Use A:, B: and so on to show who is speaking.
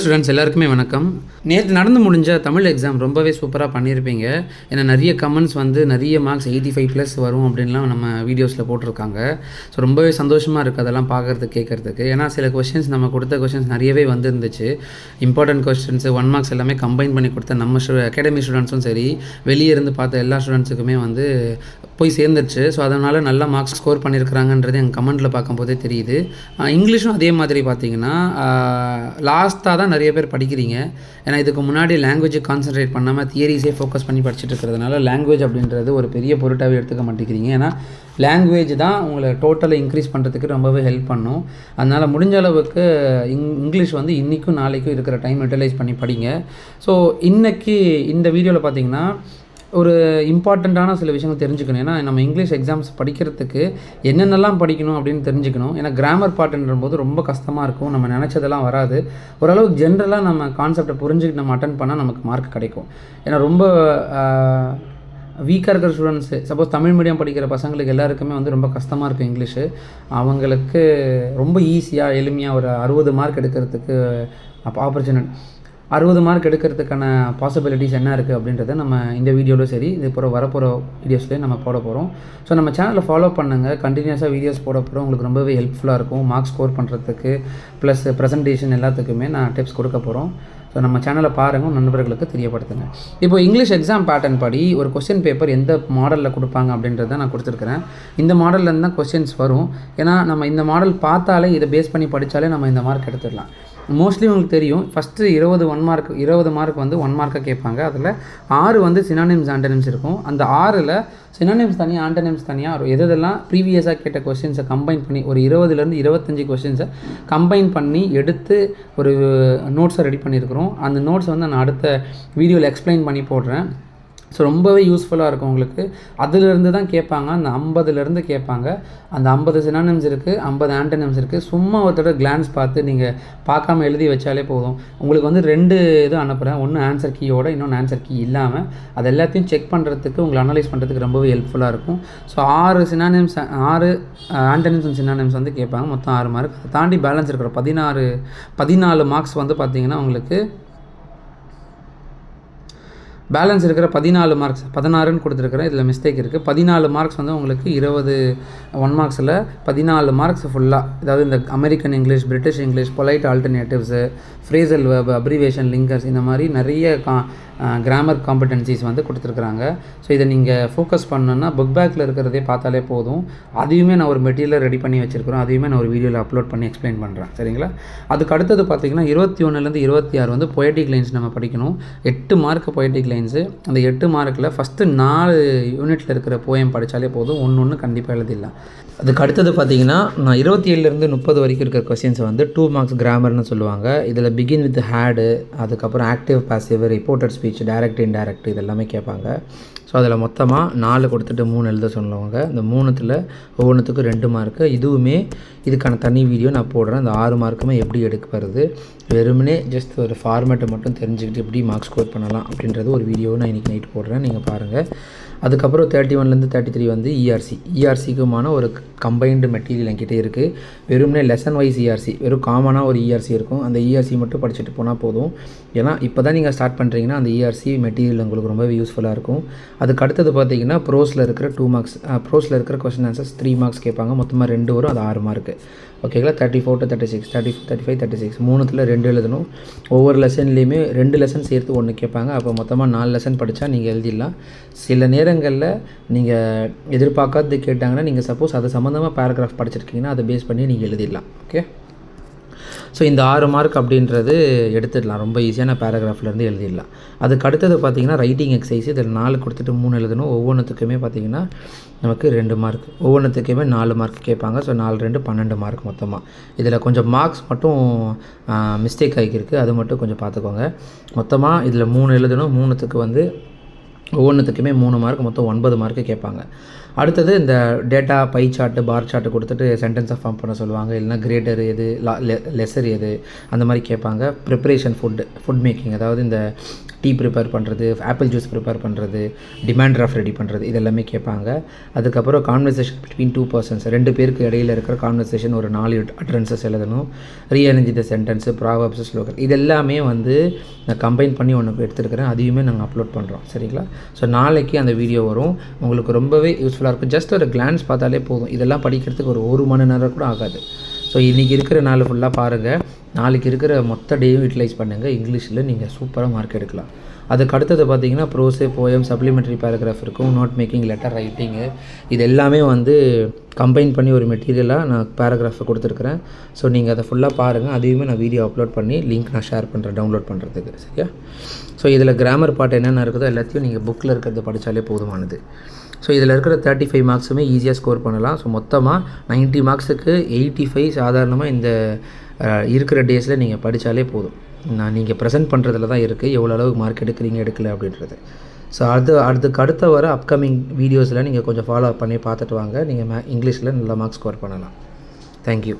A: Students எல்லாருக்குமே வணக்கம். நேற்று நடந்து முடிஞ்ச தமிழ் எக்ஸாம் ரொம்பவே சூப்பராக பண்ணியிருப்பீங்க. ஏன்னா நிறைய கமெண்ட்ஸ் வந்து நிறைய மார்க்ஸ் 85+ வரும் அப்படின்லாம் நம்ம வீடியோஸில் போட்டிருக்காங்க. ஸோ ரொம்பவே சந்தோஷமாக இருக்குது அதெல்லாம் பார்க்குறதுக்கு கேட்குறதுக்கு. ஏன்னா சில கொஷின்ஸ் நம்ம கொடுத்த கொஷின்ஸ் நிறையவே வந்துருந்துச்சு. இம்பார்ட்டன்ட் கொஸ்டின்ஸு 1 மார்க்ஸ் எல்லாமே கம்பைன் பண்ணி கொடுத்த நம்ம அகாடமி ஸ்டூடெண்ட்ஸும் சரி, வெளியே இருந்து பார்த்த எல்லா ஸ்டூடெண்ட்ஸுக்குமே வந்து போய் சேர்ந்துருச்சு. ஸோ அதனால் நல்ல மார்க்ஸ் ஸ்கோர் பண்ணியிருக்கிறாங்கன்றது எங்கள் கமெண்ட்டில் பார்க்கும்போதே தெரியுது. இங்கிலீஷும் அதே மாதிரி பார்த்தீங்கன்னா லாஸ்ட்டாக தான் நிறைய பேர் படிக்கிறீங்க. ஏன்னா இதுக்கு முன்னாடி லாங்குவேஜை கான்சன்ட்ரேட் பண்ணாமல் தியரிஸே ஃபோக்கஸ் பண்ணி படிச்சுட்டு இருக்கிறதுனால லாங்குவேஜ் அப்படின்றது ஒரு பெரிய பொருட்டாகவே எடுத்துக்க மாட்டேங்கிறீங்க. ஏன்னா லாங்குவேஜ் தான் உங்களை டோட்டலை இன்க்ரீஸ் பண்ணுறதுக்கு ரொம்பவே ஹெல்ப் பண்ணும். அதனால் முடிஞ்ச அளவுக்கு இங்கிலீஷ் வந்து இன்றைக்கும் நாளைக்கும் இருக்கிற டைம் யூட்டிலைஸ் பண்ணி படிங்க. ஸோ இன்றைக்கி இந்த வீடியோவில் பார்த்தீங்கன்னா ஒரு இம்பார்ட்டண்ட்டான சில விஷயங்கள் தெரிஞ்சுக்கணும். ஏன்னா நம்ம இங்கிலீஷ் எக்ஸாம்ஸ் படிக்கிறதுக்கு என்னென்னலாம் படிக்கணும் அப்படின்னு தெரிஞ்சுக்கணும். ஏன்னா கிராமர் பார்ட்டுன்ற போது ரொம்ப கஷ்டமாக இருக்கும். நம்ம நினச்சதெல்லாம் வராது. ஓரளவுக்கு ஜென்ரலாக நம்ம கான்செப்டை புரிஞ்சுக்கிட்டு நம்ம அட்டன் பண்ணால் நமக்கு மார்க் கிடைக்கும். ஏன்னா ரொம்ப வீக்காக இருக்கிற ஸ்டூடெண்ட்ஸு, சப்போஸ் தமிழ் மீடியம் படிக்கிற பசங்களுக்கு எல்லாருக்குமே வந்து ரொம்ப கஷ்டமாக இருக்கும் இங்கிலீஷு. அவங்களுக்கு ரொம்ப ஈஸியாக எளிமையாக ஒரு 60 மார்க் எடுக்கிறதுக்கு ஆப்பர்ச்சுனிட்டி 60 மார்க் எடுக்கிறதுக்கான பாசிபிலிட்டிஸ் என்ன இருக்குது அப்படின்றத நம்ம இந்த வீடியோவில் சரி இது போகிற வரப்போகிற வீடியோஸ்லேயே நம்ம போட போகிறோம். ஸோ நம்ம சேனலை ஃபாலோ பண்ணுங்கள். கண்டினியூஸாக வீடியோஸ் போட போகிறோம். உங்களுக்கு ரொம்பவே ஹெல்ப்ஃபுல்லாக இருக்கும் மார்க்ஸ் ஸ்கோர் பண்ணுறதுக்கு ப்ளஸ் ப்ரெசன்டேஷன் எல்லாத்துக்குமே நான் டிப்ஸ் கொடுக்க போகிறோம். ஸோ நம்ம சேனலை பாருங்கள், நண்பர்களுக்கு தெரியப்படுத்துங்க. இப்போ இங்கிலீஷ் எக்ஸாம் பேட்டர்ன் படி ஒரு கொஸ்டின் பேப்பர் எந்த மாடலில் கொடுப்பாங்க அப்படின்றத நான் கொடுத்துருக்குறேன். இந்த மாடல்லேருந்து தான் கொஸ்டின்ஸ் வரும். ஏன்னா நம்ம இந்த மாடல் பார்த்தாலே இதை பேஸ் பண்ணி படித்தாலே நம்ம இந்த மார்க் எடுத்துடலாம். மோஸ்ட்லி உங்களுக்கு தெரியும், ஃபஸ்ட்டு 20 மார்க் வந்து 1 மார்க்காக கேட்பாங்க. அதில் 6 வந்து சினானிம்ஸ் ஆண்டனிம்ஸ் இருக்கும். அந்த 6ல் சினானிம்ஸ் தனியாக ஆண்டனிம்ஸ் தனியாக எதெல்லாம் ப்ரீவியஸாக கேட்ட கொஸ்டின்ஸை கம்பைன் பண்ணி ஒரு 20லேருந்து 25 கொஸ்டின்ஸை கம்பைன் பண்ணி எடுத்து ஒரு நோட்ஸை ரெடி பண்ணியிருக்கிறோம். அந்த நோட்ஸ் வந்து நான் அடுத்த வீடியோவில் எக்ஸ்பிளைன் பண்ணி போடுறேன். ஸோ ரொம்பவே யூஸ்ஃபுல்லாக இருக்கும் உங்களுக்கு. அதிலிருந்து தான் கேட்பாங்க. அந்த 50லேருந்து கேட்பாங்க. அந்த 50 சினானிம்ஸ் இருக்குது, 50 ஆண்டனிம்ஸ் இருக்குது. சும்மா ஒருத்தர கிளான்ஸ் பார்த்து நீங்கள் பார்க்காம எழுதி வச்சாலே போதும். உங்களுக்கு வந்து 2 இது அனுப்புகிறேன். ஒன்று ஆன்சர் கீயோட, இன்னொன்று ஆன்சர் கீ இல்லாமல். அது எல்லாத்தையும் செக் பண்ணுறதுக்கு, உங்களை அனலைஸ் பண்ணுறதுக்கு ரொம்பவே ஹெல்ப்ஃபுல்லாக இருக்கும். So 6 synonyms 6 antonyms and synonyms வந்து கேட்பாங்க. மொத்தம் 6 மார்க். அதை தாண்டி பேலன்ஸ் இருக்கிற 14 மார்க்ஸ் வந்து பார்த்திங்கன்னா உங்களுக்கு பேலன்ஸ் இருக்கிற 14 மார்க்ஸ் 16ன்னு கொடுத்துருக்குறேன். இதில் மிஸ்டேக் இருக்குது. 14 மார்க்ஸ் வந்து உங்களுக்கு 1 மார்க்ஸில் 14 மார்க்ஸ் ஃபுல்லாக, அதாவது இந்த American English, British English, polite alternatives, phrasal verb, abbreviation, linkers, இந்த மாதிரி நிறைய கிராமர் காம்படென்சிஸ் வந்து கொடுத்துருக்குறாங்க. ஸோ இதை நீங்கள் ஃபோக்கஸ் பண்ணணுன்னா புக் பேக்கில் இருக்கிறதே பார்த்தாலே போதும். அதையுமே நான் ஒரு மெட்டீரியல் ரெடி பண்ணி வச்சுருக்கிறோம். அதையுமே நான் ஒரு வீடியோவில் அப்லோட் பண்ணி எக்ஸ்பிளைன் பண்ணுறேன். சரிங்களா? அதுக்கு அடுத்தது பார்த்திங்கன்னா 21லேருந்து 26 வந்து பொயட்டிக் லைன்ஸ் நம்ம படிக்கணும். 8 மார்க் பொயட்டிக் லைன்ஸு. அந்த 8 மார்க்கில் ஃபஸ்ட்டு 4 யூனிட்டில் இருக்கிற போயம் படித்தாலே போதும். ஒன்று கண்டிப்பாக எழுதிடலாம். அதுக்கு அடுத்தது பார்த்திங்கன்னா நான் 27லேருந்து 30 வரைக்கும் இருக்கிற கொஸ்டின்ஸை வந்து 2 மார்க்ஸ் கிராமர்னு சொல்லுவாங்க. இதில் பிகின் வித் ஹேடு, அதுக்கப்புறம் active passive, reported speech, direct indirect, இதெல்லாமே கேட்பாங்க. ஸோ அதில் மொத்தமாக 4 கொடுத்துட்டு 3 எழுத சொல்லுவாங்க. இந்த 3த்தில் ஒவ்வொன்றுத்துக்கும் 2 மார்க்கு. இதுவுமே இதுக்கான தனி வீடியோ நான் போடுறேன். இந்த 6 மார்க்குமே எப்படி எடுக்கப்படுறது, வெறுமனே ஜஸ்ட் ஒரு ஃபார்மேட்டை மட்டும் தெரிஞ்சுக்கிட்டு எப்படி மார்க்ஸ் ஸ்கோர் பண்ணலாம் அப்படின்றது ஒரு வீடியோ நான் இன்றைக்கி நைட் போடுறேன், நீங்கள் பாருங்கள். அதுக்கப்புறம் 31லேருந்து 33 வந்து இஆர்சிக்குமான ஒரு கம்பைன்டு மெட்டீரியல் என்கிட்ட இருக்குது. வெறுமனே லெசன் வைஸ் இஆர்சி, வெறும் காமனாக ஒரு இஆர்சி இருக்கும். அந்த இஆர்சி மட்டும் படிச்சுட்டு போனால் போதும். ஏன்னா இப்போ தான் நீங்கள் ஸ்டார்ட் பண்ணுறீங்கன்னா அந்த இஆர்சி மெட்டீரியல் உங்களுக்கு ரொம்பவே யூஸ்ஃபுல்லாக இருக்கும். அதுக்கு அடுத்தது பார்த்தீங்கன்னா ப்ரோஸில் இருக்கிற 2 மார்க்ஸ், ப்ரோஸில் இருக்கிற கொஸ்டின் ஆன்சர்ஸ் 3 மார்க்ஸ் கேட்பாங்க. மொத்தமாக 2 வரும். அது 6 மார்க்கு. ஓகேங்களா? 34 to 36, 34, 35, 36 3த்தில் 2 எழுதணும். ஒவ்வொரு லெசன்லேயுமே 2 லெசன் சேர்த்து 1 கேட்பாங்க. அப்போ மொத்தமாக 4 லெசன் படித்தா நீங்கள் எழுதிடலாம். சில நேரங்களில் நீங்கள் எதிர்பார்க்காதது கேட்டாங்கன்னா நீங்கள் சப்போஸ் அது சம்மந்தமாக பேராகிராஃப் படிச்சிருக்கீங்கன்னா அதை பேஸ் பண்ணி நீங்கள் எழுதிடலாம். ஓகே? ஸோ இந்த 6 மார்க் அப்படின்றது எடுத்துடலாம். ரொம்ப ஈஸியான பேராகிராஃப்லேருந்து எழுதிடலாம். அதுக்கு அடுத்தது பார்த்திங்கன்னா ரைட்டிங் எக்ஸசைஸ். இதில் 4 கொடுத்துட்டு 3 எழுதணும். ஒவ்வொன்றுத்துக்குமே பார்த்திங்கன்னா நமக்கு 2 மார்க். ஒவ்வொன்றுத்துக்குமே 4 மார்க் கேட்பாங்க. ஸோ 4 2 12 மார்க் மொத்தமாக. இதில் கொஞ்சம் மார்க்ஸ் மட்டும் மிஸ்டேக் ஆகிருக்கு. அது மட்டும் கொஞ்சம் பார்த்துக்கோங்க. மொத்தமாக இதில் 3 எழுதணும். 3த்துக்கு வந்து ஒவ்வொன்றுத்துக்குமே 3 மார்க், மொத்தம் 9 மார்க்கு கேட்பாங்க. அடுத்தது இந்த data by chart bar chart கொடுத்துட்டு சென்டென்ஸை ஃபார்ம் பண்ண சொல்லுவாங்க. இல்லைனா கிரேட்டர் எது லெஸர் எது அந்த மாதிரி கேட்பாங்க. ப்ரிப்பரேஷன் ஃபுட் மேக்கிங், அதாவது இந்த டீ ப்ரிப்பேர் பண்ணுறது, ஆப்பிள் ஜூஸ் ப்ரிப்பேர் பண்ணுறது, டிமாண்ட் டிராஃப்ட் ரெடி பண்ணுறது, இதெல்லாமே கேட்பாங்க. அதுக்கப்புறம் கான்வர்சேஷன் பிட்வீன் 2 பர்சன்ஸ், 2 பேருக்கு இடையில் இருக்கிற கான்வர்சேஷன் ஒரு 4 அட்ரன்சஸ் எழுதணும். ரீஅரேஞ்ச் த சென்டென்ஸு, ப்ராவர்ப்ஸ், ஸ்லோகன், இதெல்லாமே வந்து நான் கம்பைன் பண்ணி ஒன்று எடுத்துருக்கிறேன். அதையுமே நாங்கள் அப்லோட் பண்ணுறோம். சரிங்களா? ஸோ நாளைக்கு அந்த வீடியோ வரும். உங்களுக்கு ரொம்பவே யூஸ்ஃபுல்லாக இருக்கும். ஜஸ்ட் ஒரு கிளான்ஸ் பார்த்தாலே போதும். இதெல்லாம் படிக்கிறதுக்கு ஒரு 1 மணி நேரம் கூட ஆகாது. ஸோ இன்றைக்கி இருக்கிற நாள் ஃபுல்லாக பாருங்கள். நாளைக்கு இருக்கிற மொத்த டேயும் யூட்டிலைஸ் பண்ணுங்கள். இங்கிலீஷில் நீங்கள் சூப்பராக மார்க் எடுக்கலாம். அதுக்கு அடுத்தது பார்த்தீங்கன்னா ப்ரோஸே, போயம், சப்ளிமெண்ட்ரி பேராகிராஃப் இருக்கும், நோட் மேக்கிங், லெட்டர் ரைட்டிங்கு, இது எல்லாமே வந்து கம்பைன் பண்ணி ஒரு மெட்டீரியலாக நான் பேராகிராஃபை கொடுத்துருக்குறேன். ஸோ நீங்கள் அதை ஃபுல்லாக பாருங்கள். அதையுமே நான் வீடியோ அப்லோட் பண்ணி லிங்க் நான் ஷேர் பண்ணுறேன் டவுன்லோட் பண்ணுறதுக்கு. சரியா? ஸோ இதில் கிராமர் பார்ட் என்னென்ன இருக்குதோ எல்லாத்தையும் நீங்கள் புக்கில் இருக்கிறத படித்தாலே போதுமானது. ஸோ இதில் இருக்கிற 35 மார்க்ஸுமே ஈஸியாக ஸ்கோர் பண்ணலாம். ஸோ மொத்தமாக 90 மார்க்ஸுக்கு 85 சாதாரணமாக இந்த இருக்கிற டேஸில் நீங்கள் படித்தாலே போதும். நீங்கள் ப்ரெசென்ட் பண்ணுறதுல தான் இருக்குது எவ்வளோ அளவுக்கு மார்க் எடுக்கிறீங்க எடுக்கலை அப்படின்றது. ஸோ அடுத்த வர அப்கமிங் வீடியோஸில் நீங்கள் கொஞ்சம் ஃபாலோ பண்ணி பார்த்துட்டு வாங்க. நீங்கள் இங்கிலீஷில் நல்லா மார்க் ஸ்கோர் பண்ணலாம். தேங்க்யூ.